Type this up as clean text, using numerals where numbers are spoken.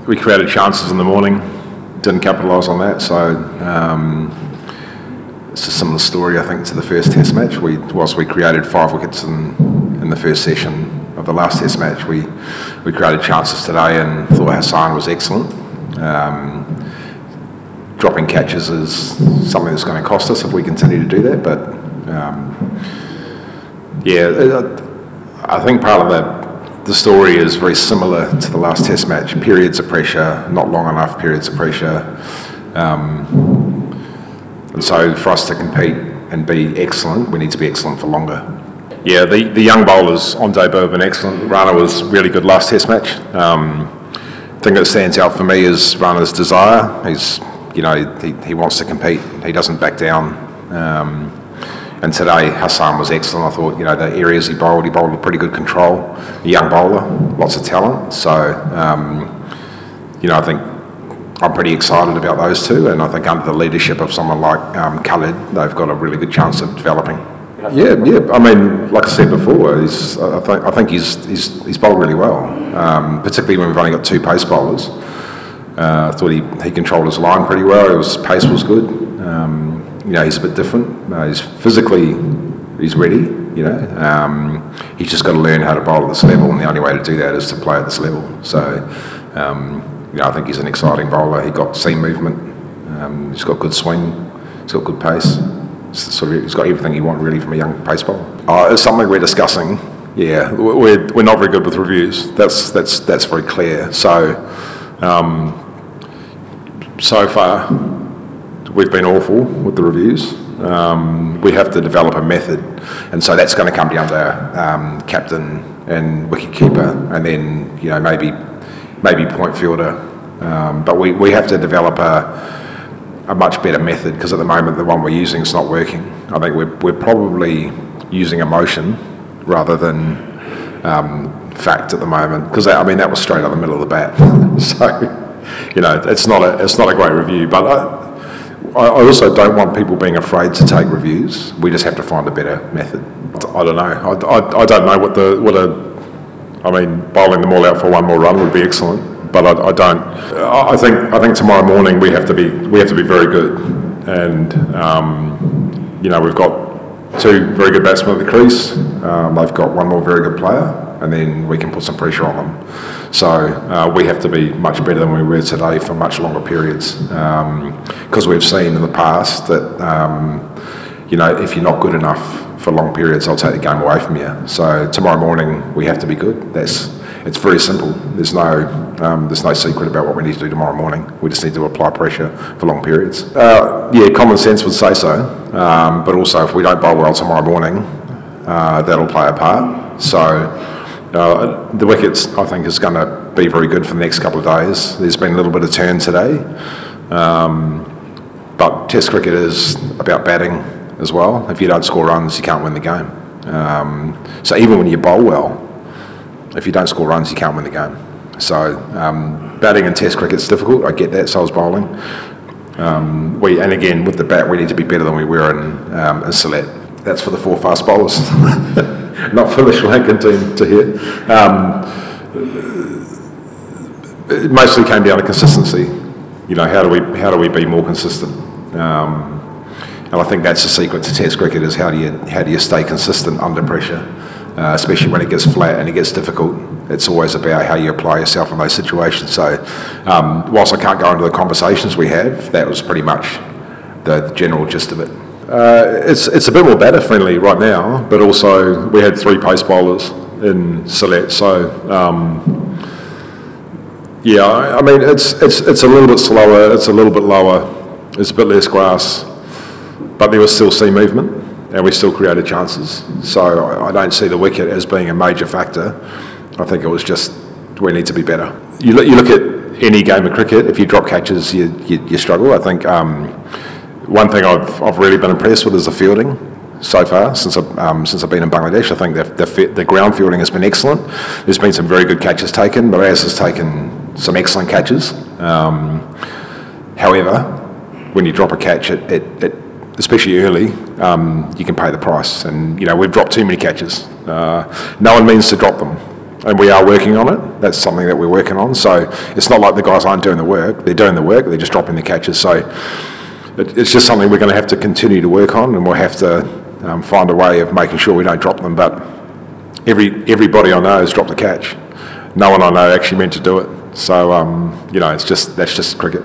we created chances in the morning, didn't capitalise on that, so it's a similar story, I think, to the first Test match. Whilst we created 5 wickets in the first session of the last Test match, we created chances today and thought Hassan was excellent. Dropping catches is something that's going to cost us if we continue to do that, but I think part of the story is very similar to the last Test match. Periods of pressure, not long enough periods of pressure. And so for us to compete and be excellent, we need to be excellent for longer. Yeah, the young bowlers on debut have been excellent. Rana was really good last Test match. The thing that stands out for me is Rana's desire. He wants to compete. He doesn't back down. And today Hassan was excellent. I thought, the areas he bowled with pretty good control. A young bowler, lots of talent. So, I think I'm pretty excited about those two. And I think under the leadership of someone like Khalid, they've got a really good chance of developing. Yeah. I mean, like I said before, I think he's bowled really well. Particularly when we've only got 2 pace bowlers. I thought he controlled his line pretty well. His pace was good. He's a bit different. He's ready. He's just got to learn how to bowl at this level, and the only way to do that is to play at this level. So, I think he's an exciting bowler. He got seam movement. He's got good swing. He's got good pace. He's got everything you want really from a young pace bowler. It's something we're discussing. Yeah, we're not very good with reviews. That's very clear. So. So far, we've been awful with the reviews. We have to develop a method, and so that's going to come down to captain and wicketkeeper, and then maybe point fielder. But we have to develop a much better method, because at the moment the one we're using is not working. I think we're probably using emotion rather than fact at the moment, because that was straight up the middle of the bat. So. It's not a great review, but I also don't want people being afraid to take reviews. We just have to find a better method. I don't know. I don't know bowling them all out for 1 more run would be excellent, but I don't. I think tomorrow morning we have to be very good, and we've got 2 very good batsmen at the crease. They've got 1 more very good player, and then we can put some pressure on them. So we have to be much better than we were today for much longer periods, because we've seen in the past that if you're not good enough for long periods, I'll take the game away from you. So tomorrow morning we have to be good. It's very simple. There's no secret about what we need to do tomorrow morning. We just need to apply pressure for long periods. Common sense would say so, but also if we don't bowl well tomorrow morning, that'll play a part. So. The wickets, I think, is going to be very good for the next couple of days. There's been a little bit of turn today, but Test cricket is about batting as well. If you don't score runs, you can't win the game. So even when you bowl well, if you don't score runs, you can't win the game. So batting in Test cricket's difficult. I get that. So is bowling. And again, with the bat, we need to be better than we were in Select. That's for the 4 fast bowlers. Not for the Sri Lankan team to hit. It mostly came down to consistency. How do we be more consistent? And I think that's the secret to Test cricket, is how do you stay consistent under pressure, especially when it gets flat and it gets difficult. It's always about how you apply yourself in those situations. So whilst I can't go into the conversations we have, that was pretty much the general gist of it. It's a bit more batter friendly right now, but also we had 3 pace bowlers in Select, so it's a little bit slower, it's a little bit lower, it's a bit less grass, but there was still seam movement and we still created chances. So I don't see the wicket as being a major factor. I think it was just we need to be better. You look at any game of cricket, if you drop catches, you struggle. I think. One thing I've really been impressed with is the fielding so far since I've been in Bangladesh. I think the ground fielding has been excellent. There's been some very good catches taken. Miraz has taken some excellent catches. However, when you drop a catch, it especially early, you can pay the price. And we've dropped too many catches. No one means to drop them. and we are working on it. That's something that we're working on. So it's not like the guys aren't doing the work. They're doing the work. They're just dropping the catches. So it's just something we're going to have to continue to work on, and we'll have to find a way of making sure we don't drop them. But everybody I know has dropped a catch. No one I know actually meant to do it. So, that's just cricket.